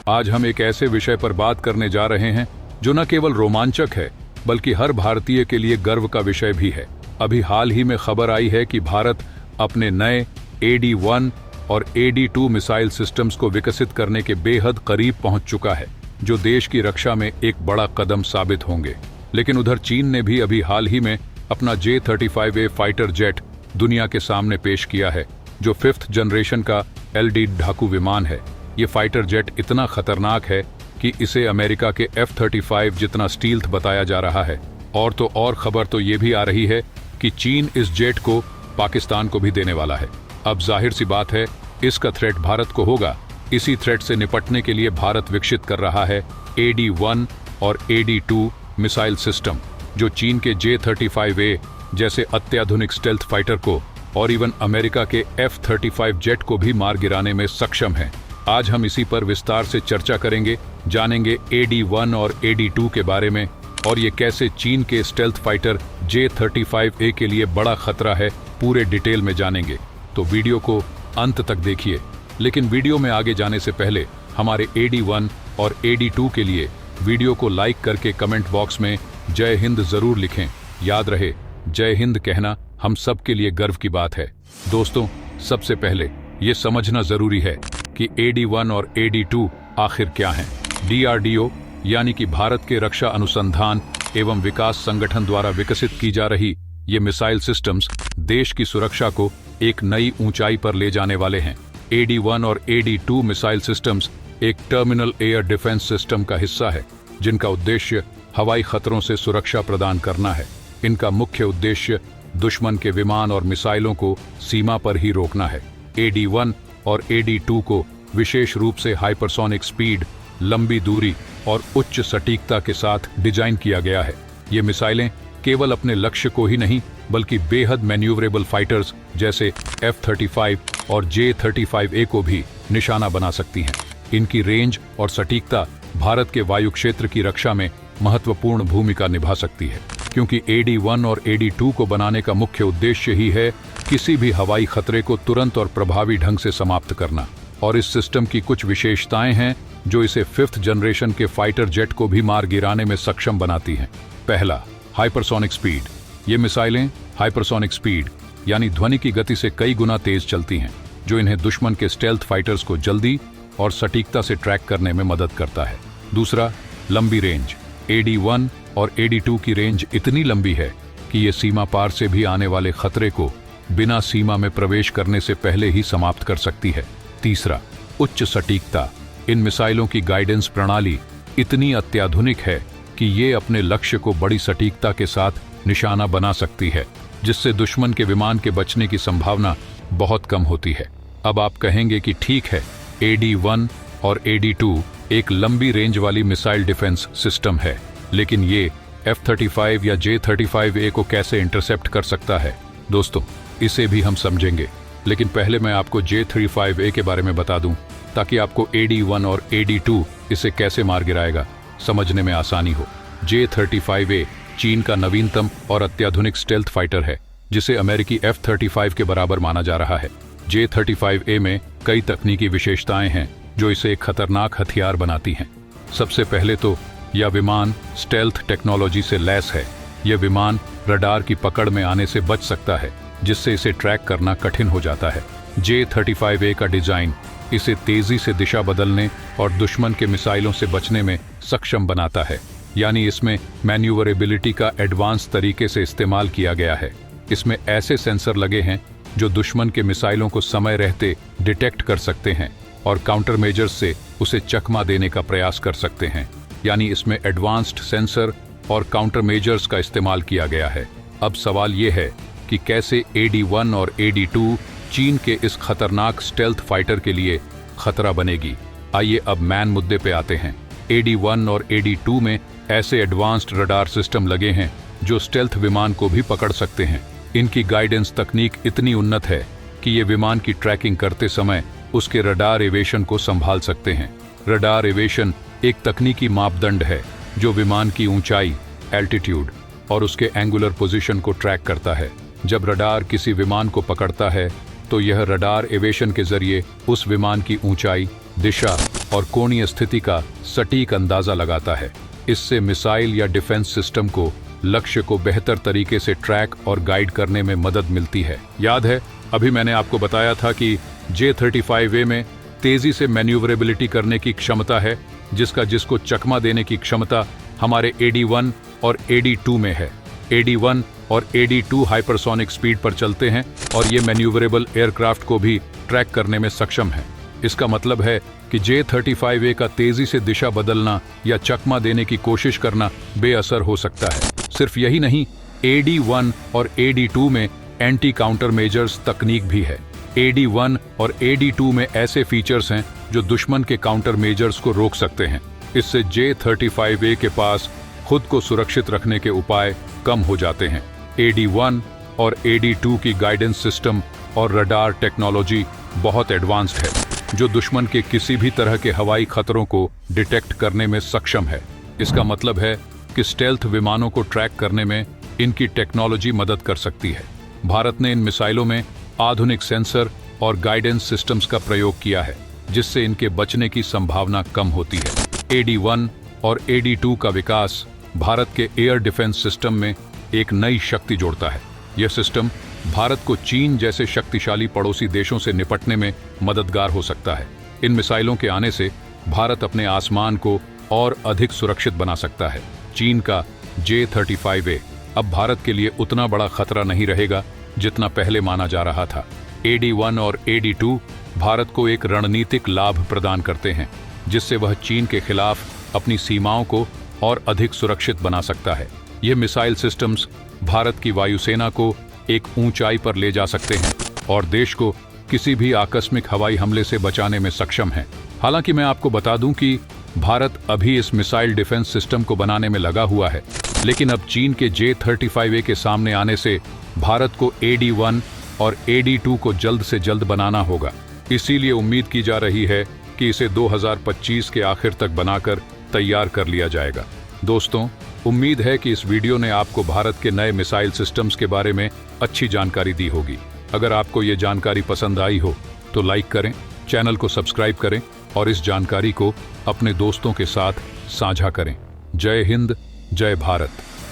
आज हम एक ऐसे विषय पर बात करने जा रहे हैं जो न केवल रोमांचक है बल्कि हर भारतीय के लिए गर्व का विषय भी है। अभी हाल ही में खबर आई है कि भारत अपने नए AD-1 और AD-2 मिसाइल सिस्टम्स को विकसित करने के बेहद करीब पहुंच चुका है, जो देश की रक्षा में एक बड़ा कदम साबित होंगे। लेकिन उधर चीन ने भी अभी हाल ही में अपना J-35A फाइटर जेट दुनिया के सामने पेश किया है, जो 5th जनरेशन का LD ढाकू विमान है। ये फाइटर जेट इतना खतरनाक है कि इसे अमेरिका के F-35 जितना स्टील्थ बताया जा रहा है। और तो और खबर तो ये भी आ रही है कि चीन इस जेट को पाकिस्तान को भी देने वाला है। अब जाहिर सी बात है, इसका थ्रेट भारत को होगा। इसी थ्रेट से निपटने के लिए भारत विकसित कर रहा है AD-1 और AD-2 मिसाइल सिस्टम, जो चीन के J-35A जैसे अत्याधुनिक स्टेल्थ फाइटर को और इवन अमेरिका के F-35 जेट को भी मार गिराने में सक्षम है। आज हम इसी पर विस्तार से चर्चा करेंगे, जानेंगे AD-1 और AD-2 के बारे में और ये कैसे चीन के स्टेल्थ फाइटर J-35A के लिए बड़ा खतरा है, पूरे डिटेल में जानेंगे। तो वीडियो को अंत तक देखिए। लेकिन वीडियो में आगे जाने से पहले हमारे AD-1 और AD-2 के लिए वीडियो को लाइक करके कमेंट बॉक्स में जय हिंद जरूर लिखें। याद रहे, जय हिंद कहना हम सब के लिए गर्व की बात है। दोस्तों, सबसे पहले ये समझना जरूरी है कि AD-1 और AD-2 आखिर क्या हैं। DRDO यानी कि भारत के रक्षा अनुसंधान एवं विकास संगठन द्वारा विकसित की जा रही ये मिसाइल सिस्टम्स देश की सुरक्षा को एक नई ऊंचाई पर ले जाने वाले हैं। AD-1 और AD-2 मिसाइल सिस्टम्स एक टर्मिनल एयर डिफेंस सिस्टम का हिस्सा है, जिनका उद्देश्य हवाई खतरों से सुरक्षा प्रदान करना है। इनका मुख्य उद्देश्य दुश्मन के विमान और मिसाइलों को सीमा पर ही रोकना है। AD-1 और AD-2 को विशेष रूप से हाइपरसोनिक स्पीड, लंबी दूरी और उच्च सटीकता के साथ डिजाइन किया गया है। ये मिसाइलें केवल अपने लक्ष्य को ही नहीं बल्कि बेहद मैन्यूवरेबल फाइटर्स जैसे F-35 और J-35A को भी निशाना बना सकती हैं। इनकी रेंज और सटीकता भारत के वायु क्षेत्र की रक्षा में महत्वपूर्ण भूमिका निभा सकती है, क्योंकि AD-1 और AD-2 को बनाने का मुख्य उद्देश्य ही है किसी भी हवाई खतरे को तुरंत और प्रभावी ढंग से समाप्त करना। और इस सिस्टम की कुछ विशेषताएं हैं जो इसे 5th जनरेशन के फाइटर जेट को भी मार गिराने में सक्षम बनाती हैं। पहला, हाइपरसोनिक स्पीड। ये मिसाइलें हाइपरसोनिक स्पीड यानी ध्वनि की गति से कई गुना तेज चलती हैं, जो इन्हें दुश्मन के स्टेल्थ फाइटर्स को जल्दी और सटीकता से ट्रैक करने में मदद करता है। दूसरा, लंबी रेंज। AD-1 और AD-2 की रेंज इतनी लंबी है कि ये सीमा पार से भी आने वाले खतरे को बिना सीमा में प्रवेश करने से पहले ही समाप्त कर सकती है। तीसरा, उच्च सटीकता। इन मिसाइलों की गाइडेंस प्रणाली इतनी अत्याधुनिक है कि ये अपने लक्ष्य को बड़ी सटीकता के साथ निशाना बना सकती है, जिससे दुश्मन के विमान के बचने की संभावना बहुत कम होती है। अब आप कहेंगे कि ठीक है, AD-1 और AD-2 एक लंबी रेंज वाली मिसाइल डिफेंस सिस्टम है, लेकिन ये F-35 या J-35A को कैसे इंटरसेप्ट कर सकता है? दोस्तों, इसे भी हम समझेंगे, लेकिन पहले मैं आपको J-35A के बारे में बता दूं, ताकि आपको AD-1 और AD-2 इसे कैसे मार गिराएगा समझने में आसानी हो। J-35A चीन का नवीनतम और अत्याधुनिक स्टेल्थ फाइटर है, जिसे अमेरिकी F-35 के बराबर माना जा रहा है। J-35A में कई तकनीकी विशेषताएं हैं जो इसे एक खतरनाक हथियार बनाती हैं। सबसे पहले तो यह विमान स्टेल्थ टेक्नोलॉजी से लैस है। यह विमान रडार की पकड़ में आने से बच सकता है, जिससे इसे ट्रैक करना कठिन हो जाता है। J-35A का डिजाइन इसे तेजी से दिशा बदलने और दुश्मन के मिसाइलों से बचने में सक्षम बनाता है, यानी इसमें मैन्यूवरेबिलिटी का एडवांस तरीके से इस्तेमाल किया गया है। इसमें ऐसे सेंसर लगे हैं जो दुश्मन के मिसाइलों को समय रहते डिटेक्ट कर सकते हैं और काउंटर मेजर्स से उसे चकमा देने का प्रयास कर सकते हैं। यानी इसमें एडवांस्ड सेंसर और काउंटर मेजर्स का इस्तेमाल किया गया है। अब सवाल ये है कि कैसे AD-1 और AD-2 चीन के इस खतरनाक स्टेल्थ फाइटर के लिए खतरा बनेगी। आइए अब मैन मुद्दे पे आते हैं। AD-1 और AD-2 में ऐसे एडवांस्ड रडार सिस्टम लगे हैं जो स्टेल्थ विमान को भी पकड़ सकते हैं। इनकी गाइडेंस तकनीक इतनी उन्नत है कि ये विमान की ट्रैकिंग करते समय उसके रडार एवेशन को संभाल सकते हैं। रडार एवेशन एक तकनीकी मापदंड है जो विमान की ऊंचाई, एल्टीट्यूड और उसके एंगुलर पोजीशन को ट्रैक करता है। जब रडार किसी विमान को पकड़ता है तो यह रडार एवेशन के जरिए उस विमान की ऊंचाई, दिशा और कोणीय स्थिति का सटीक अंदाजा लगाता है। इससे मिसाइल या डिफेंस सिस्टम को लक्ष्य को बेहतर तरीके से ट्रैक और गाइड करने में मदद मिलती है। याद है, अभी मैंने आपको बताया था कि J-35A में तेजी से मैन्यूवरेबिलिटी करने की क्षमता है, जिसको चकमा देने की क्षमता हमारे AD-1 और AD-2 में है। AD-1 और AD-2 हाइपरसोनिक स्पीड पर चलते हैं और ये मैन्यूवरेबल एयरक्राफ्ट को भी ट्रैक करने में सक्षम है। इसका मतलब है कि J-35A का तेजी से दिशा बदलना या चकमा देने की कोशिश करना बेअसर हो सकता है। सिर्फ यही नहीं, AD-1 और AD-2 में एंटी काउंटर मेजर्स तकनीक भी है। AD-1 और AD-2 में ऐसे फीचर्स हैं जो दुश्मन के काउंटर मेजर्स को रोक सकते हैं। इससे J-35A के पास खुद को सुरक्षित रखने के उपाय कम हो जाते हैं। AD-1 और AD-2 की गाइडेंस सिस्टम और रडार टेक्नोलॉजी बहुत एडवांस्ड है, जो दुश्मन के किसी भी तरह के हवाई खतरों को डिटेक्ट करने में सक्षम है। इसका मतलब है कि स्टेल्थ विमानों को ट्रैक करने में इनकी टेक्नोलॉजी मदद कर सकती है। भारत ने इन मिसाइलों में आधुनिक सेंसर और गाइडेंस सिस्टम्स का प्रयोग किया है, जिससे इनके बचने की संभावना कम होती है। AD-1 और AD-2 का विकास भारत के एयर डिफेंस सिस्टम में एक नई शक्ति जोड़ता है। यह सिस्टम भारत को चीन जैसे शक्तिशाली पड़ोसी देशों से निपटने में मददगार हो सकता है। इन मिसाइलों के आने से भारत अपने आसमान को और अधिक सुरक्षित बना सकता है। चीन का J-35A अब भारत के लिए उतना बड़ा खतरा नहीं रहेगा जितना पहले माना जा रहा था। AD-1 और AD-2 भारत को एक रणनीतिक लाभ प्रदान करते हैं, जिससे वह चीन के खिलाफ अपनी सीमाओं को और अधिक सुरक्षित बना सकता है। ये मिसाइल सिस्टम्स भारत की वायुसेना को एक ऊंचाई पर ले जा सकते हैं और देश को किसी भी आकस्मिक हवाई हमले से बचाने में सक्षम है। हालांकि मैं आपको बता दूं कि भारत अभी इस मिसाइल डिफेंस सिस्टम को बनाने में लगा हुआ है, लेकिन अब चीन के J-35A के सामने आने से भारत को AD-1 और AD-2 को जल्द से जल्द बनाना होगा। इसीलिए उम्मीद की जा रही है कि इसे 2025 के आखिर तक बनाकर तैयार कर लिया जाएगा। दोस्तों, उम्मीद है कि इस वीडियो ने आपको भारत के नए मिसाइल सिस्टम्स के बारे में अच्छी जानकारी दी होगी। अगर आपको ये जानकारी पसंद आई हो तो लाइक करें, चैनल को सब्सक्राइब करें और इस जानकारी को अपने दोस्तों के साथ साझा करें। जय हिंद, जय भारत।